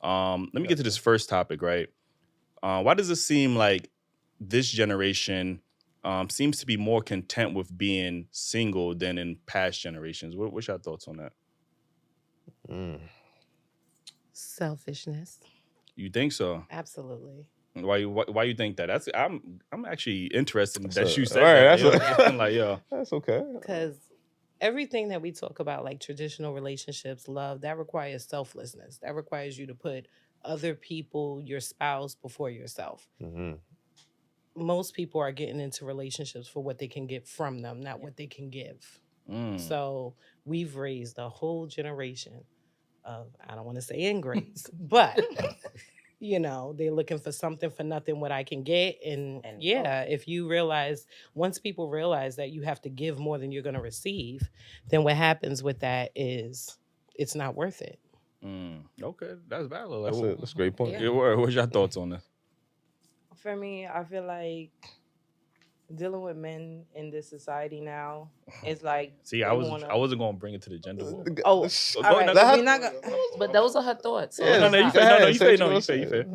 Let me get to this first topic, right? Why does it seem like this generation seems to be more content with being single than in past generations? What's your thoughts on that? Mm. Selfishness. You think so? Absolutely. Why you think that? I'm actually interested in that So, you said right, that. that's I'm like, yo. that's okay. Because everything that we talk about, like traditional relationships, love, that requires selflessness. That requires you to put other people, your spouse, before yourself. Mm-hmm. Most people are getting into relationships for what they can get from them, not what they can give. So we've raised a whole generation of, I don't want to say ingrates, but they're looking for something for nothing, what I can get. And yeah, if you realize, once people realize that you have to give more than you're going to receive, then what happens with that is it's not worth it. Okay, that's valid. Like, That's a great point. yeah, what's your thoughts on this? For me, I feel like dealing with men in this society now is like. See, I wasn't gonna bring it to the gender war. Oh, Go all ahead, right. no, We're not gonna, But those are her thoughts. So Yeah, no, you go ahead, you say fair, what you fair.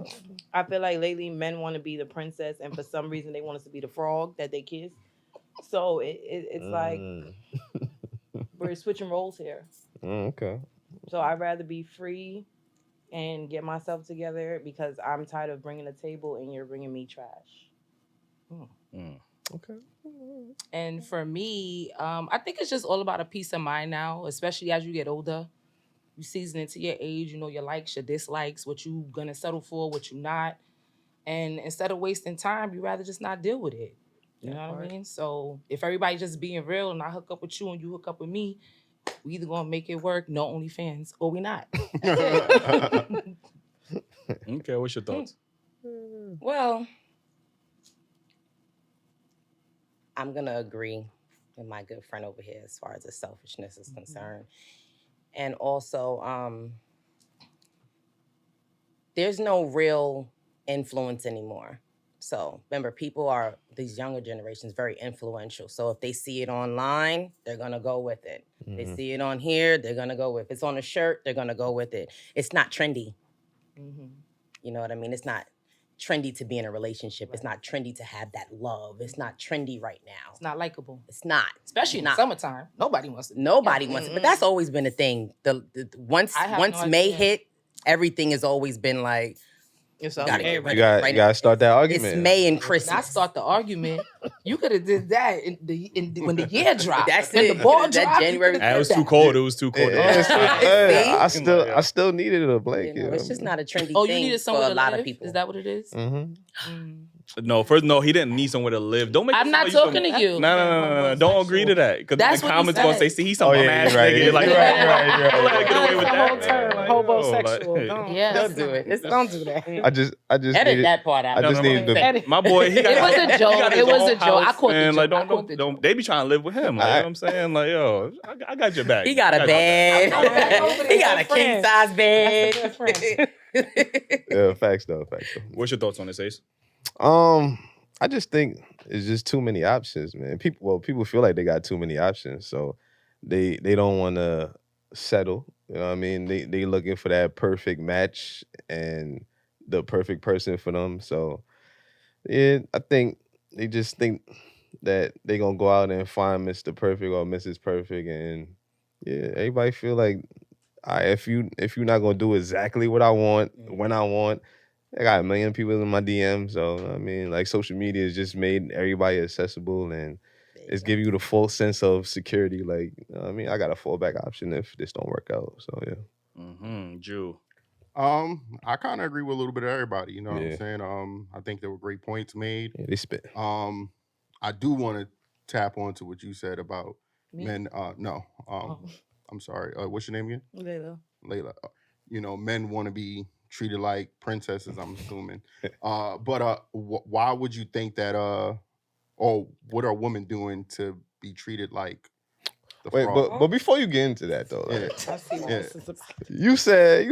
I feel like lately men want to be the princess, and for some reason they want us to be the frog that they kiss. So it's like we're switching roles here. Okay. So I'd rather be free and get myself together because I'm tired of bringing a table and you're bringing me trash. Okay. And for me, I think it's just all about a peace of mind now, especially as you get older. You season into your age, you know your likes, your dislikes, what you gonna settle for, what you not. And instead of wasting time, you rather just not deal with it. You know what I mean? So if everybody just being real and I hook up with you and you hook up with me, we either gonna make it work, no OnlyFans, or we not. Okay, what's your thoughts? Well, I'm going to agree with my good friend over here as far as the selfishness is concerned. And also, there's no real influence anymore. So remember, these younger generations, very influential. So if they see it online, they're going to go with it. They see it on here, they're going to go with it. If it's on a shirt, they're going to go with it. It's not trendy. You know what I mean? It's not trendy to be in a relationship. It's not trendy to have that love. It's not trendy right now. It's not likable. It's not. Especially in the summertime. Nobody wants it. Nobody wants it. But that's always been a thing. Once May hit, everything has always been like, you gotta start that argument. It's May and Christmas. Not start the argument. You could have did that when the year dropped. That's when it. the ball That dropped. January. It was too cold. It was too cold. I still needed a blanket. You know, it's just not a trendy Oh, thing you needed for somewhere a to lot live? of people. Is that what it is? No, he didn't need somewhere to live. Don't make. I'm not talking to you. No. Don't agree to that because the That's what he comments gonna say, said. "See, he's some bum ass right, nigga." yeah. Like, Right. don't let her get away with that. Homosexual. Don't do it. Don't do that. I just Edit needed that part out. I just needed the My boy, he got, It was a joke. he got his It was own a joke. I house, caught the man. joke. Like, I caught the don't. They be trying to live with him. Like, you know what I'm saying? Like, yo, I got your back. He got a bed. He got a king size bed. yeah, facts though. What's your thoughts on this, Ace? I just think it's just too many options, man. People feel like they got too many options, so they don't want to settle. You know what I mean? They looking for that perfect match and the perfect person for them. So yeah, I think they just think that they gonna go out and find Mr. Perfect or Mrs. Perfect, and yeah, everybody feel like if you're not gonna do exactly what I want when I want. I got 1 million people in my DM, so I mean, like social media has just made everybody accessible and it's giving you the full sense of security. Like, you know what I mean, I got a fallback option if this don't work out. So yeah. Drew. I kind of agree with a little bit of everybody. You know what Yeah. I'm saying? I think there were great points made. Yeah, they spit. I do want to tap onto what you said about men. No. I'm sorry. What's your name again? Layla. You know, men want to be treated like princesses, I'm assuming. But why would you think that, or what are women doing to be treated like Wait, frog. but before you get into that though, Yeah. I see what Yeah. this is about. you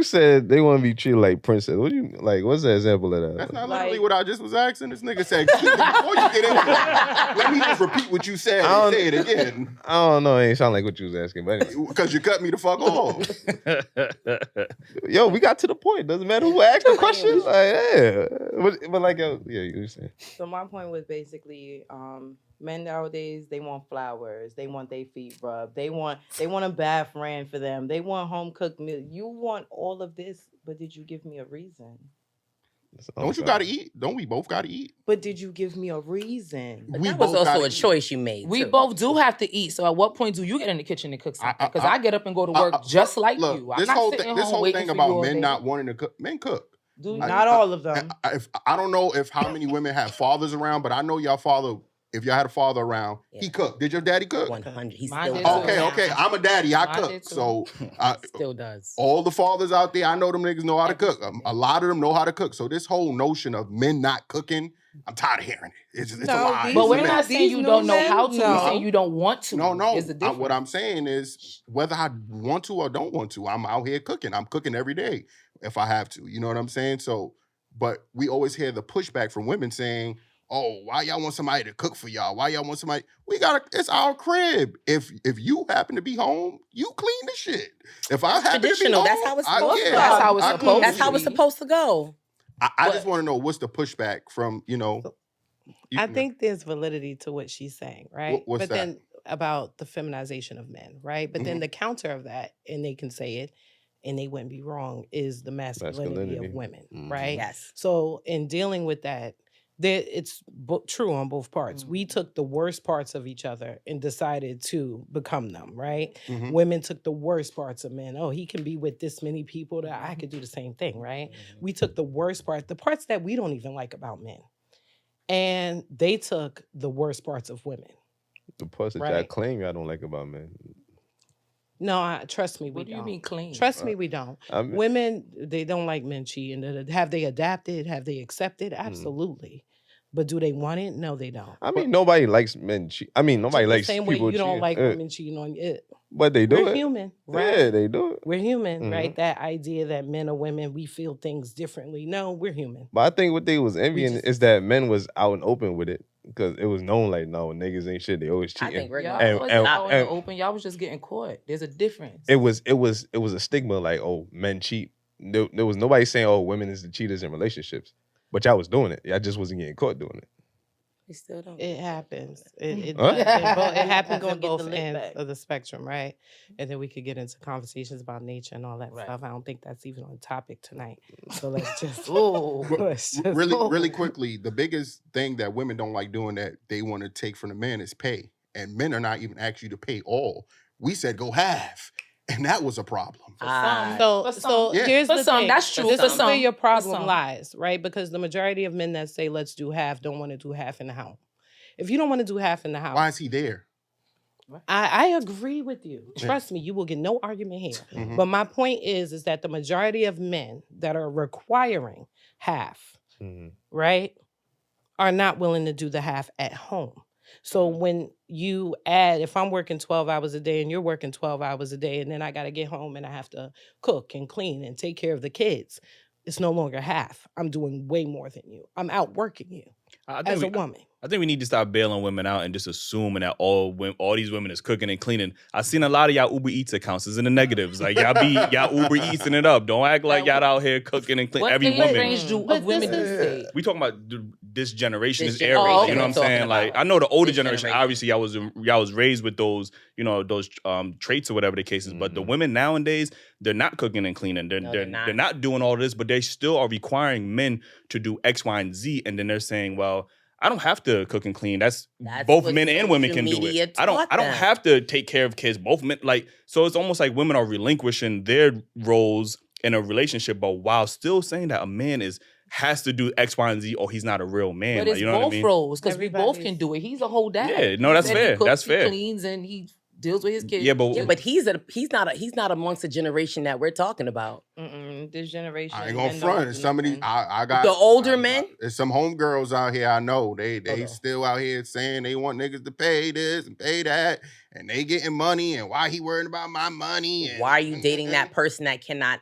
said they want to be treated like princess. What do you like? What's the example of that? That's not literally what I just was asking. This nigga said, before you get into it, let me just repeat what you said and say it again. I don't know. It ain't sound like what you was asking, but anyway. Because you cut me the fuck off. Yo, we got to the point. Doesn't matter who asked the question. Like, yeah. But like, yeah, you were saying. So my point was basically, men nowadays, they want flowers. They want their feet rubbed. They want a bath ran for them. They want home cooked meal. You want all of this, but did you give me a reason? Don't you gotta eat? Don't we both gotta eat? But did you give me a reason? But that was also a choice you made. We too. both do have to eat. So at what point do you get in the kitchen and cook something? Because I get up and go to work just like look, you. I'm this not whole sitting this home whole waiting thing for about you all men day. not wanting to cook. Men cook. Not all of them. I don't know if how many women have fathers around, but I know y'all father. If y'all had a father around, he cooked. Did your daddy cook? 100. He Mine still did does. too. Okay. I'm a daddy. I Mine cook. did too. So Still does. all the fathers out there, I know them niggas know how to cook. A lot of them know how to cook. So this whole notion of men not cooking, I'm tired of hearing it. It's a lie. But we're It's a not myth. saying you don't know how to. We're saying you don't want to. No. Is the difference. What I'm saying is whether I want to or don't want to, I'm out here cooking. I'm cooking every day if I have to. You know what I'm saying? So, but we always hear the pushback from women saying, oh, why y'all want somebody to cook for y'all? Why y'all want somebody? It's our crib. If you happen to be home, you clean the shit. If I happen to be Traditional. home, That's how it's supposed to go. That's how it's supposed to That's how it's supposed to go. I just want to know what's the pushback from, I think there's validity to what she's saying, right? What's but that? then about the feminization of men, right? But then the counter of that, and they can say it, and they wouldn't be wrong, is the masculinity of women, right? Yes. So in dealing with that, it's true on both parts. We took the worst parts of each other and decided to become them, right? Women took the worst parts of men. Oh, he can be with this many people that I could do the same thing, right? We took the worst part, the parts that we don't even like about men. And they took the worst parts of women. The parts that y'all claim y'all don't like about men. No, trust me, we What do you mean clean? Trust me, we don't. Women, they don't like men cheating. Have they adapted? Have they accepted? Absolutely. But do they want it? No, they don't. I mean, nobody likes men cheat. I mean, nobody likes the same people way you don't cheating. like women cheating on you. But they do it. We're human, right? Yeah, they do it. We're human, right? That idea that men or women, we feel things differently. No, we're human. But I think what they was envying is that men was out and open with it. Because it was known like, no, niggas ain't shit. They always cheating. I think we're Y'all wasn't out in the open. Y'all was just getting caught. There's a difference. It was a stigma like, oh, men cheat. There was nobody saying, oh, women is the cheaters in relationships. But y'all was doing it. Y'all just wasn't getting caught doing it. We still don't. It happens. It Huh? happens on Get both the lip ends back. of the spectrum, right? And then we could get into conversations about nature and all that stuff. I don't think that's even on topic tonight. So let's just really quickly, the biggest thing that women don't like doing that they want to take from the men is pay. And men are not even asking you to pay all. We said go half. And that was a problem. So here's the thing. That's true. This For is where some. your For problem some. lies, right? Because the majority of men that say let's do half don't want to do half in the house. If you don't want to do half in the house, Why is he there? I agree with you. Trust me, you will get no argument here. But my point is that the majority of men that are requiring half, right, are not willing to do the half at home. So when you add, if I'm working 12 hours a day and you're working 12 hours a day, and then I got to get home and I have to cook and clean and take care of the kids, it's no longer half. I'm doing way more than you. I'm outworking you as a woman. I think we need to stop bailing women out and just assuming that all these women is cooking and cleaning. I've seen a lot of y'all Uber Eats accounts is in the negatives. Like y'all Uber Eating it up. Don't act like y'all out here cooking and cleaning. What Every age woman. range do of women these days? We talking about this generation, this generation. era. Oh, You know what I'm I'm talking saying? Like about I know the older this generation. generation. Obviously, y'all was raised with those traits or whatever the case is. But the women nowadays, they're not cooking and cleaning. They're not doing all this, but they still are requiring men to do X, Y, and Z. And then they're saying, well, I don't have to cook and clean. That's both what men and women social can do media it. I don't taught them. have to take care of kids. Both men so it's almost like women are relinquishing their roles in a relationship, but while still saying that a man has to do X, Y, and Z or he's not a real man. But it's you know both what I mean? roles because we both can do it. He's a whole dad. Yeah, no, that's He said he fair. cooks, That's fair. He cleans and he deals with his kids. Yeah, but he's not amongst the generation that we're talking about. This generation. I ain't gonna front. Somebody, I got the older men. There's some homegirls out here I know. They still out here saying they want niggas to pay this and pay that, and they getting money. And why he worrying about my money? And, why are you dating that person that cannot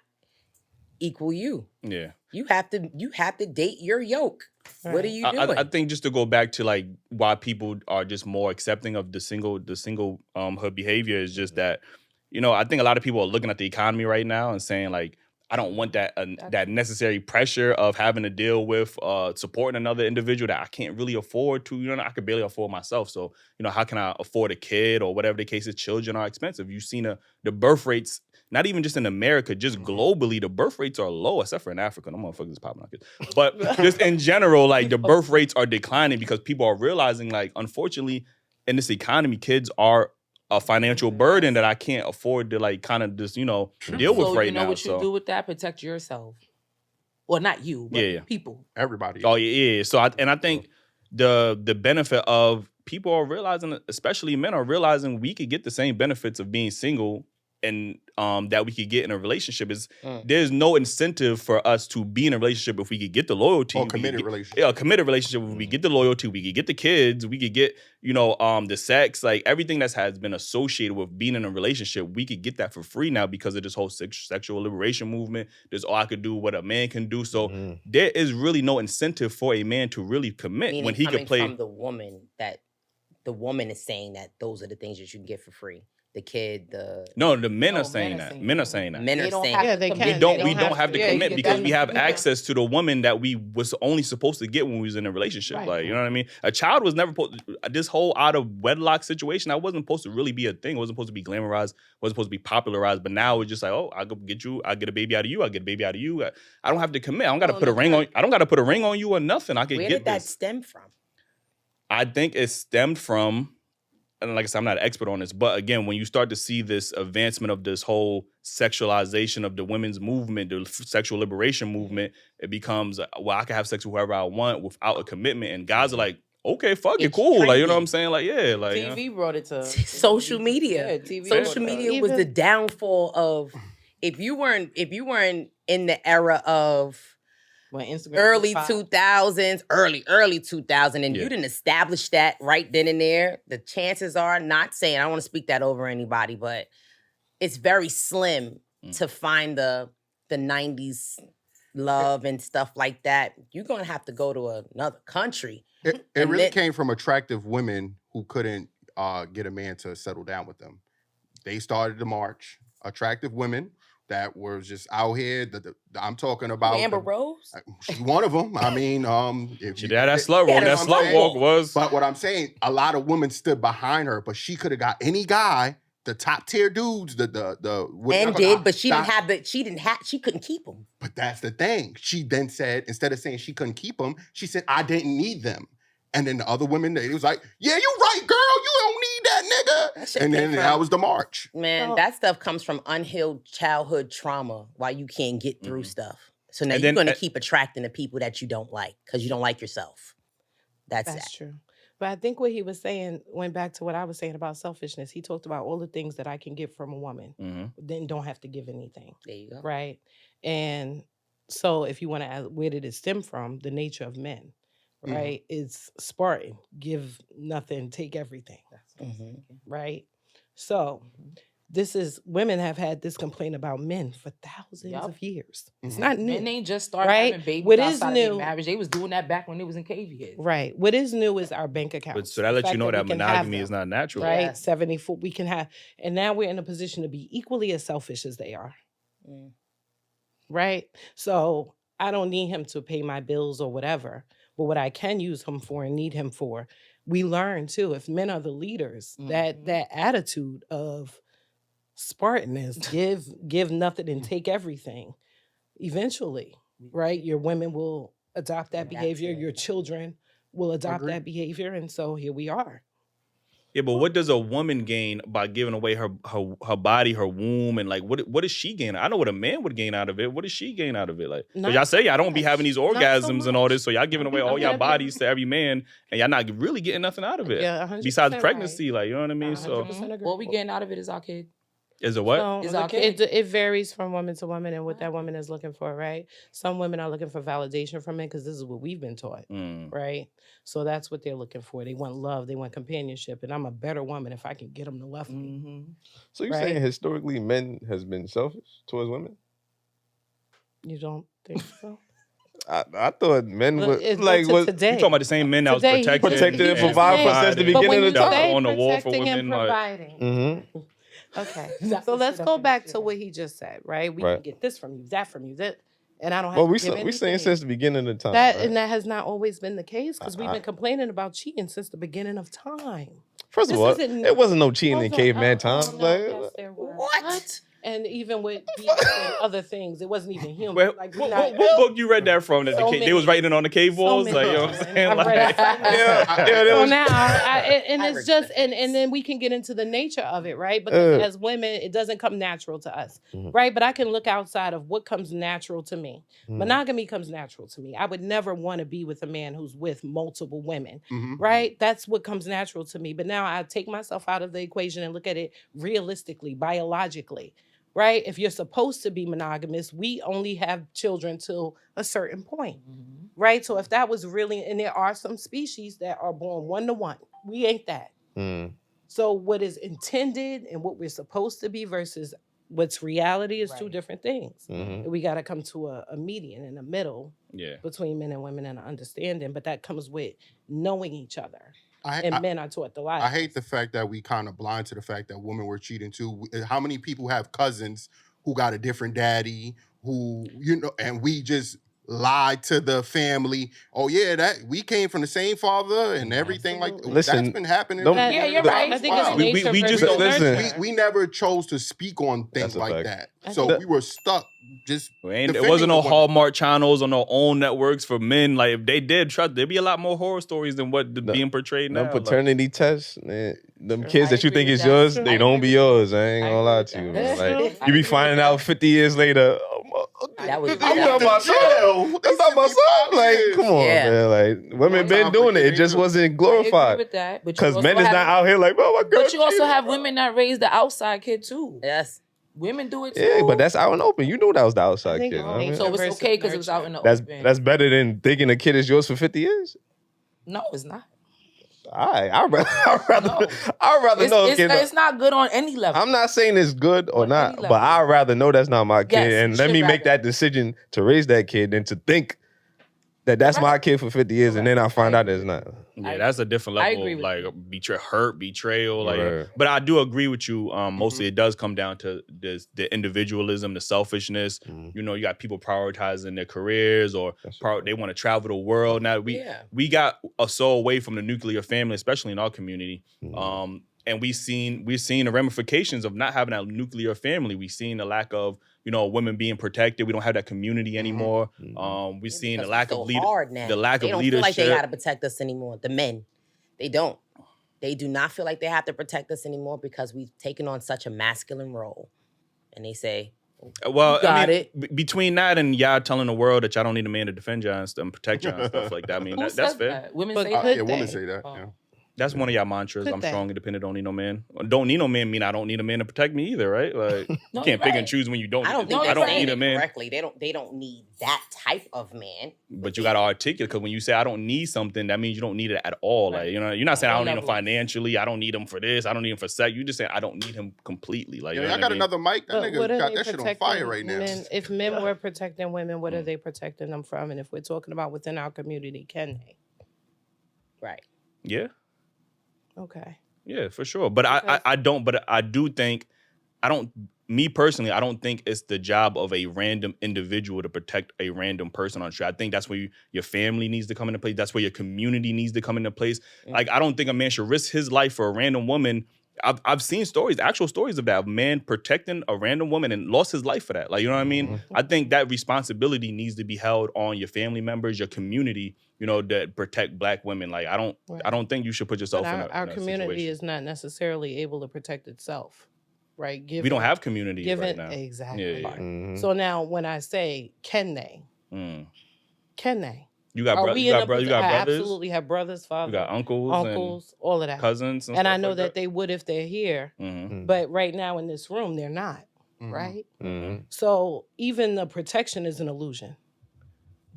equal you? Yeah. You have to date your yoke. Right. What are you doing? I think just to go back to like why people are just more accepting of the single her behavior is just that, I think a lot of people are looking at the economy right now and saying like, I don't want that that necessary pressure of having to deal with supporting another individual that I can't really afford to. I could barely afford myself. So, how can I afford a kid or whatever the case is? Children are expensive. You've seen the birth rates, not even just in America, just globally, the birth rates are low, except for in Africa. No motherfuckers is popping out kids. But just in general, like the birth rates are declining because people are realizing, like, unfortunately, in this economy, kids are a financial burden that I can't afford to like kind of just, deal with right now. So what you do with that? Protect yourself. Well, not you, but people. Everybody. Oh, yeah. So I think the benefit of people are realizing, especially men are realizing we could get the same benefits of being single and that we could get in a relationship is there's no incentive for us to be in a relationship if we could get the loyalty. Or committed relationship. Yeah, a committed relationship. If we get the loyalty, we could get the kids, we could get, the sex, like everything that has been associated with being in a relationship, we could get that for free now because of this whole sexual liberation movement. There's I could do what a man can do. So there is really no incentive for a man to really commit. Meaning when he could play from the woman that the woman is saying that those are the things that you can get for free. The kid, the men are saying that. Men are saying that. Men are saying they can. We don't have to commit because we have access to the woman that we was only supposed to get when we was in a relationship. Right. Like, you know what I mean? A child was never supposed this whole out of wedlock situation, that wasn't supposed to really be a thing. It wasn't supposed to be glamorized, wasn't supposed to be popularized. But now it's just like, I go get you, I get a baby out of you, I get a baby out of you. I don't have to commit. I don't gotta put a ring on I don't gotta put a ring on you or nothing. I can Where get did that stem from? I think it stemmed from, and like I said, I'm not an expert on this, but again, when you start to see this advancement of this whole sexualization of the women's movement, the sexual liberation movement, it becomes, I can have sex with whoever I want without a commitment. And guys are like, okay, fuck it, cool. Trendy. Like, you know what I'm saying? Like, yeah. Like, TV brought it to social media. Yeah, TV social media was the downfall of, if you weren't in the era of when Instagram early 2000s, early 2000, and you didn't establish that right then and there, the chances are, not saying, I don't want to speak that over anybody, but it's very slim to find the 90s love and stuff like that. You're going to have to go to another country. It really came from attractive women who couldn't get a man to settle down with them. They started the march. Attractive women that was just out here. I'm talking about Amber Rose. She's one of them. I mean, if she had that slut walk. That slut walk was. But what I'm saying, a lot of women stood behind her, but she could have got any guy, the top tier dudes, she couldn't keep them. But that's the thing. She then said, instead of saying she couldn't keep them, she said, I didn't need them. And then the other women, it was like, yeah, you right, girl. You don't need that nigga. And then that was the march. Man, that stuff comes from unhealed childhood trauma. Why you can't get through stuff. So now you're going to keep attracting the people that you don't like because you don't like yourself. That's true. But I think what he was saying went back to what I was saying about selfishness. He talked about all the things that I can get from a woman, then don't have to give anything. There you go. Right? And so if you want to ask, where did it stem from? The nature of men. Right? It's Spartan. Give nothing, take everything. Right? So women have had this complaint about men for thousands of years. It's not new. Men ain't just started having babies what outside is new, of their marriage. They was doing that back when it was in cave years. Right. What is new is our bank account. But so that lets you know that monogamy is not natural. Right? Yeah. 74, we can have, and now we're in a position to be equally as selfish as they are. Right? So I don't need him to pay my bills or whatever. But what I can use him for and need him for, we learn too, if men are the leaders, that attitude of Spartanness, give nothing and take everything, eventually, right? Your women will adopt that behavior. Your children will adopt that behavior. And so here we are. Yeah, but what does a woman gain by giving away her body, her womb, and like what does she gain? I know what a man would gain out of it. What does she gain out of it? Like, because y'all say y'all don't be having these orgasms and all this, so y'all giving away all y'all bodies to every man, and y'all not really getting nothing out of it. Yeah, 100% besides pregnancy, like, you know what I mean? So 100% agree. What we getting out of it is our kid. is it what? So Is our kid. it varies from woman to woman and what that woman is looking for, right? Some women are looking for validation from men because this is what we've been taught, right? So that's what they're looking for. They want love, they want companionship, and I'm a better woman if I can get them to love me. So you're saying historically men has been selfish towards women? You don't think so? I thought men Look, would it's like to was today. You talking about the same men that was Today, protecting and providing for since the But when beginning you of the time. say on the wall for protecting women, and like- providing, okay. So let's go back to what he just said, right? We can get this from you, that from you, that, and I don't have Well, to we give saying anything. since the beginning of the time. That right? and that has not always been the case because we've been complaining about cheating since the beginning of time. First of all, it wasn't no cheating in Hold on, caveman oh, times. no, like, yes, there were. What? And even with beef and other things, it wasn't even human. Well, Like, what book you read that from? That So they was many. writing on the cave walls, So like, you know many. what I'm saying? I've Like, read it. there So was- now, and it's just, and then we can get into the nature of it, right? Because as women, it doesn't come natural to us, right? But I can look outside of what comes natural to me. Monogamy comes natural to me. I would never want to be with a man who's with multiple women, right? That's what comes natural to me. But now I take myself out of the equation and look at it realistically, biologically. Right? If you're supposed to be monogamous, we only have children till a certain point. Right? So if that was really, and there are some species that are born 1-to-1. We ain't that. So what is intended and what we're supposed to be versus what's reality is two different things. We got to come to a median in the middle between men and women and an understanding. But that comes with knowing each other. Men are taught the lie. I hate the fact that we kind of blind to the fact that women were cheating too. How many people have cousins who got a different daddy, who, you know, and we just lied to the family. Oh yeah, that we came from the same father and everything. Like, Listen, that's been happening. Yeah, you're right. I think it's nature we just versus don't nurture. We never chose to speak on things That's a like fact. that. So we were stuck just it defending wasn't no the women. Hallmark channels or no own networks for men. Like, if they did, trust, there'd be a lot more horror stories than what being portrayed now. No paternity tests, man. Them kids I that you agree think with is that. yours, I they don't agree be with yours. I ain't I gonna agree lie with to you. that. Man. Like, I you be agree finding with out that. 50 years later. That was I'm not my son. That's not my son. Like, come on, Yeah. man. Like, women been doing it. It just wasn't I agree glorified. with that. But you Because also men is have- not out here like, oh, my girl. But you also cheated, have bro. women that raise the outside kid too. Yes. Women do it too. Yeah, but that's out and open. You knew that was the outside think kid. it's I mean, so it's versus okay because it was out in the open. that's better than thinking a kid is yours for 50 years. No, it's not. All right, I'd rather know. It's not good on any level. I'm not saying it's good or On not, any level. but I'd rather know that's not my kid, Yes, and you let should me make rather. that decision to raise that kid than to think that that's my kid for 50 years, and then I find out it's not. Yeah, that's a different I level agree of with like betrayal. Like, Right. but I do agree with you. Mostly it does come down to the individualism, the selfishness. You know, you got people prioritizing their careers or they want to travel the world. Now we got so away from the nuclear family, especially in our community. And we've seen the ramifications of not having that nuclear family. We've seen the lack of, you know, women being protected. We don't have that community anymore. We've seen the lack of leadership. The lack They of don't leadership. feel like they got to protect us anymore. The men, they don't. They do not feel like they have to protect us anymore because we've taken on such a masculine role. And they say, Well, you got between that and y'all telling the world that y'all don't need a man to defend y'all and protect y'all and stuff like that, I mean, Who that's says fair. that? Women But say could that. Yeah, women they? say that. Yeah. That's one of y'all mantras. Could I'm they? strong, independent, don't need no man. Don't need no man mean I don't need a man to protect me either, right? Like, you No, can't you're pick right. and choose when you don't. I don't think I they're don't saying need a it man. correctly. They don't need that type of man. But you got to articulate, because when you say I don't need something, that means you don't need it at all. Right. Like, you know, you're not saying I don't need him levels. financially. I don't need him for this. I don't need him for sex. You just saying I don't need him completely. Like, you Yo, know I what got I mean? another mic. That But what nigga are got they that shit on protecting fire right now. men? If men were protecting women, what are they protecting them from? And if we're talking about within our community, can they? Right. Yeah. Okay. Yeah, for sure. But I do think, me personally, I don't think it's the job of a random individual to protect a random person on the street. I think that's where your family needs to come into place. That's where your community needs to come into place. Like, I don't think a man should risk his life for a random woman I've seen stories, actual stories of that, a man protecting a random woman and lost his life for that. Like, you know what I mean? I think that responsibility needs to be held on your family members, your community, you know, that protect Black women. Like, I don't think you should put yourself But in our a community situation. is not necessarily able to protect itself, right? We don't have community right now. Exactly. Yeah. So now when I say, can they? Can they? You got Are we in a brothers. You got I brothers. absolutely have brothers, fathers, You got uncles, all of that, cousins, and I stuff know like that they would if they're here. But right now in this room, they're not. Right. So even the protection is an illusion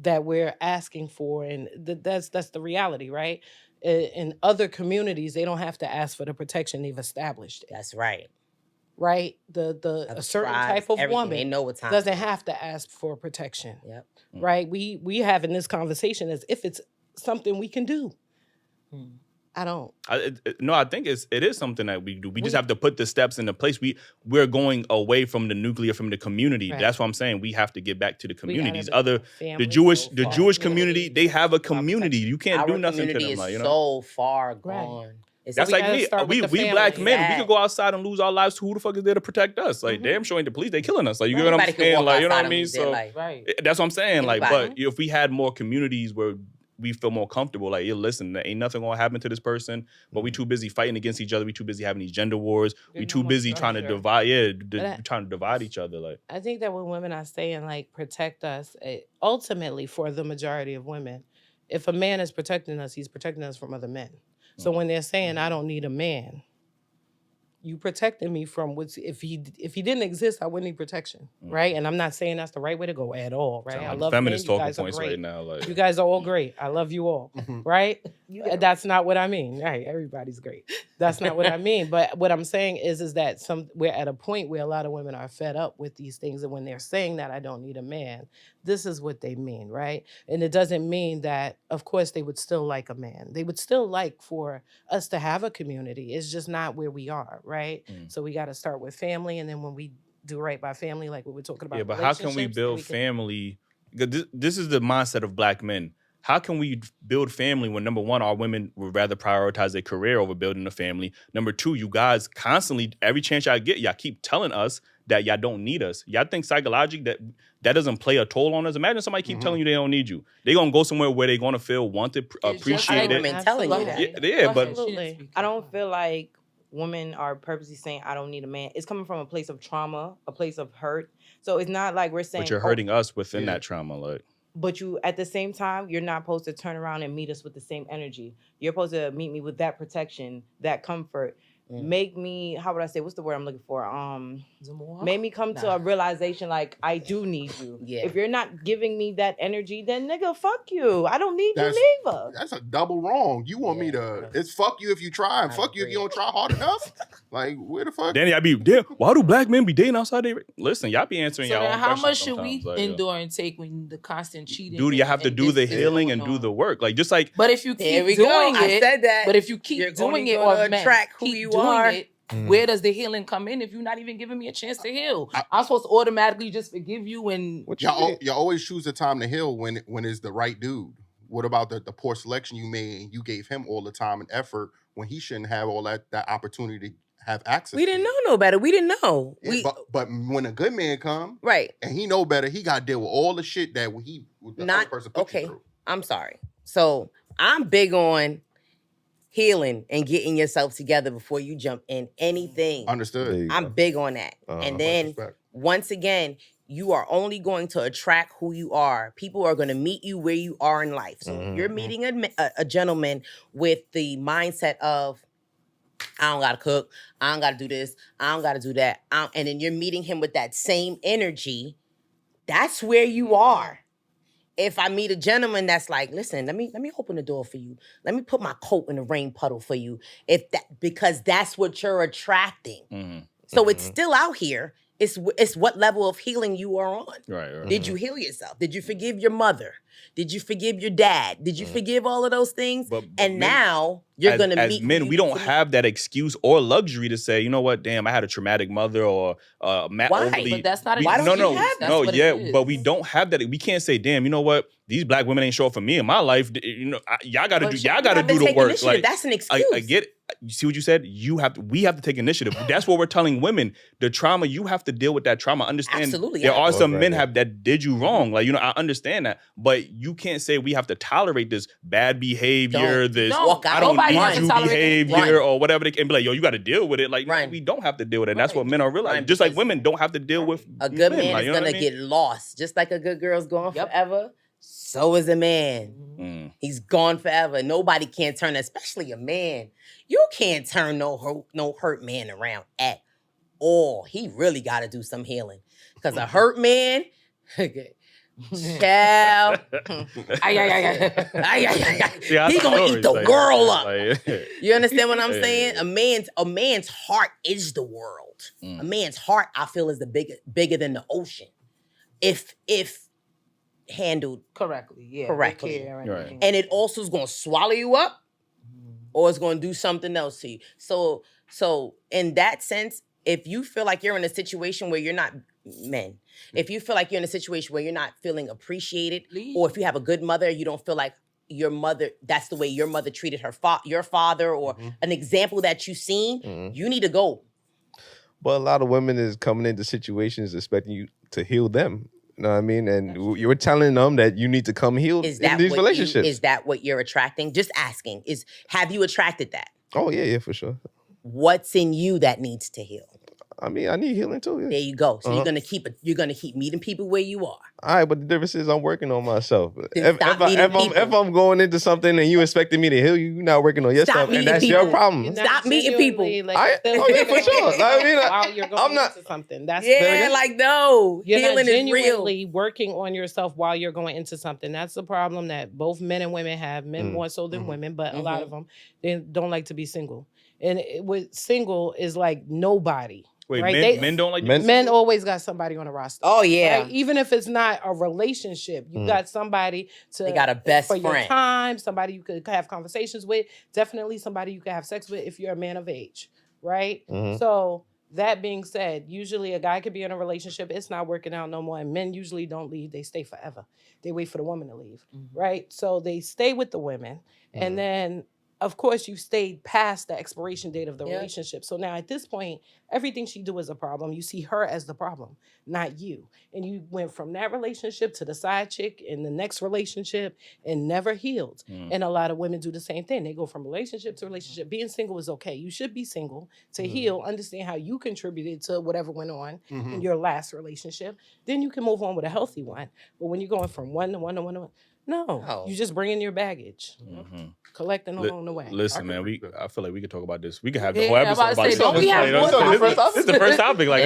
that we're asking for, and that's the reality, right? In other communities, they don't have to ask for the protection; they've established it. That's right. Right? A certain tribes, type of everything. woman They know what time doesn't it is. have to ask for protection. Yep. Right? We having this conversation as if it's something we can do. I don't. No, I think it is something that we do. We just have to put the steps into place. We're going away from the nuclear, from the community. Right. That's what I'm saying. We have to get back to the communities. family The Jewish so far. Jewish community, they have a community. You can't Our do nothing to community them. is Like, you know? so far Right. gone. It's That's we like gotta me. start with the We Black family. men, we could go outside and lose our lives. Who the fuck is there to protect us? Like, damn sure ain't the police. They killing us. Like, you get what I'm Anybody can saying? walk Like, you know outside what I and mean? lose their So life. Right. that's what I'm saying. Like, Anybody. but if we had more communities where we feel more comfortable, like, yo, listen, there ain't nothing gonna happen to this person, but we too busy fighting against each other. We too busy having these gender wars. We There's too no more busy trying to structure. divide. Trying to divide each other. Like, I think that when women are saying like protect us, ultimately for the majority of women, if a man is protecting us, he's protecting us from other men. So when they're saying I don't need a man, you protecting me from what's if he didn't exist, I wouldn't need protection, right? And I'm not saying that's the right way to go at all, right? sound I like love feminist men. You talking guys are points great. right now. Like, You guys are all great. I love you all, right? That's not what I mean. Right? Everybody's great. That's not what I mean. But what I'm saying is that we're at a point where a lot of women are fed up with these things, and when they're saying that I don't need a man, this is what they mean, right? And it doesn't mean that, of course, they would still like a man. They would still like for us to have a community. It's just not where we are, right? So we got to start with family, and then when we do right by family, like what we're talking about. yeah, but how can we relationships, build family? This is the mindset of Black men. How can we build family when, number one, our women would rather prioritize their career over building a family? Number two, you guys constantly, every chance y'all get, y'all keep telling us that y'all don't need us. Y'all think psychologically that doesn't play a toll on us? Imagine somebody keep telling you they don't need you. They're going to go somewhere where they're going to feel wanted, appreciated. women telling you that. Yeah, but Absolutely. I don't feel like women are purposely saying I don't need a man. It's coming from a place of trauma, a place of hurt. So it's not like we're saying, but you're hurting us within that trauma. Like, but you, at the same time, you're not supposed to turn around and meet us with the same energy. You're supposed to meet me with that protection, that comfort. Make me, how would I say, what's the word I'm looking for? Make me come to a realization like I do need you. Yeah. If you're not giving me that energy, then nigga, fuck you. I don't need you neither. That's a double wrong. You want me to? It's fuck you if you try, and fuck you if you don't try hard enough. Like, where the fuck? Danny, I be damn. Why do Black men be dating outside their? Listen, y'all be answering So y'all then own how questions much should we sometimes, like, endure and take when the constant cheating? Dude, you have to and do the this is healing going and do on? the work. Like, just like, But if you There keep we go. doing I it, said that. but if you You're keep doing only it, gonna or men attract who keep you doing are. it, where does the healing come in if you're not even giving me a chance to heal? I'm supposed to automatically just forgive you and Y'all always choose the time to heal when it's the right dude. What about the poor selection you made and you gave him all the time and effort when he shouldn't have all that opportunity to have access? We didn't know no better. We didn't know. Yeah, but when a good man come, Right. and he know better, he got to deal with all the shit that the other person put you through. I'm sorry. So I'm big on healing and getting yourself together before you jump in anything. Understood. I'm big on that. And then once again, you are only going to attract who you are. People are going to meet you where you are in life. So if you're meeting a gentleman with the mindset of, I don't gotta cook, I don't gotta do this, I don't gotta do that, and then you're meeting him with that same energy, that's where you are. If I meet a gentleman that's like, listen, let me open the door for you. Let me put my coat in the rain puddle for you. Because that's what you're attracting. So it's still out here. It's what level of healing you are on. right. Did you heal yourself? Did you forgive your mother? Did you forgive your dad? Did you forgive all of those things? But and men, now you're going to meet. As men, we don't have that excuse or luxury to say, you know what, damn, I had a traumatic mother or Why? But that's not Why don't you have that? That's what it is. but we don't have that. We can't say, damn, you know what, these Black women ain't short for me in my life. You know, y'all got to do the work. Like, that's an excuse. I get it. you see what you said? We have to take initiative. That's what we're telling women. The trauma, you have to deal with that trauma. Understand Absolutely, there yeah. are some men Right. that did you wrong. Like, I understand that. But you can't say we have to tolerate this bad behavior, this Walk out. I don't Nobody need has to you tolerate it. behavior or whatever. They can be like, yo, you got to deal with it. Like, no, Run. we don't have to deal with it. And that's Right. what men are realizing. Run, Just like because women don't have to deal with a good men. man Like, is you know gonna what I mean? get lost, just like a good girl's gone forever. So is a man. He's gone forever. Nobody can turn, especially a man. You can't turn no hurt man around at all. He really got to do some healing, because a hurt man, child, he gonna eat the world up. You understand what I'm saying? A man's heart is the world. A man's heart, I feel, is bigger than the ocean. If handled correctly. Right. And it also is going to swallow you up, or it's going to do something else to you. So in that sense, if you feel like you're in a situation where you're not, men, if you feel like you're in a situation where you're not feeling appreciated, or if you have a good mother, you don't feel like your mother, that's the way your mother treated your father, or an example that you've seen, you need to go. But a lot of women is coming into situations expecting you to heal them. You know what I mean? And you're telling them that you need to come healed in these relationships. Is that what you're attracting? Just asking. Have you attracted that? Oh, yeah, for sure. What's in you that needs to heal? I mean, I need healing too. Yeah. There you go. So you're gonna keep meeting people where you are. All right, but the difference is I'm working on myself. Then If I'm going into something and you expecting me to heal you, you're not working on yourself, and that's your problem. Stop meeting people. Like, Oh yeah, for sure. I mean, while you're going I'm not. into something. That's no. You're Healing not is genuinely working on yourself while you're going into something. That's the problem that both men and women have. Men more so than women, but a lot of them, they don't like to be single. And with single is like nobody. Wait, right? men don't like men always got somebody on the roster. Oh yeah, right? Even if it's not a relationship, you got somebody they got a best for friend. Your time, somebody you could have conversations with. Definitely somebody you could have sex with if you're a man of age, right? So that being said, usually a guy could be in a relationship, it's not working out no more, and men usually don't leave; they stay forever. They wait for the woman to leave, right? So they stay with the women, and then. Of course, you stayed past the expiration date of the relationship. So now at this point, everything she do is a problem. You see her as the problem, not you. And you went from that relationship to the side chick in the next relationship and never healed. And a lot of women do the same thing. They go from relationship to relationship. Being single is okay. You should be single to heal, understand how you contributed to whatever went on in your last relationship. Then you can move on with a healthy one. But when you're going from one to one to one to one, no, you just bring in your baggage, collecting along the way. Listen, man, I feel like we could talk about this. We could have the whole episode about Don't we have this is the first topic. Like,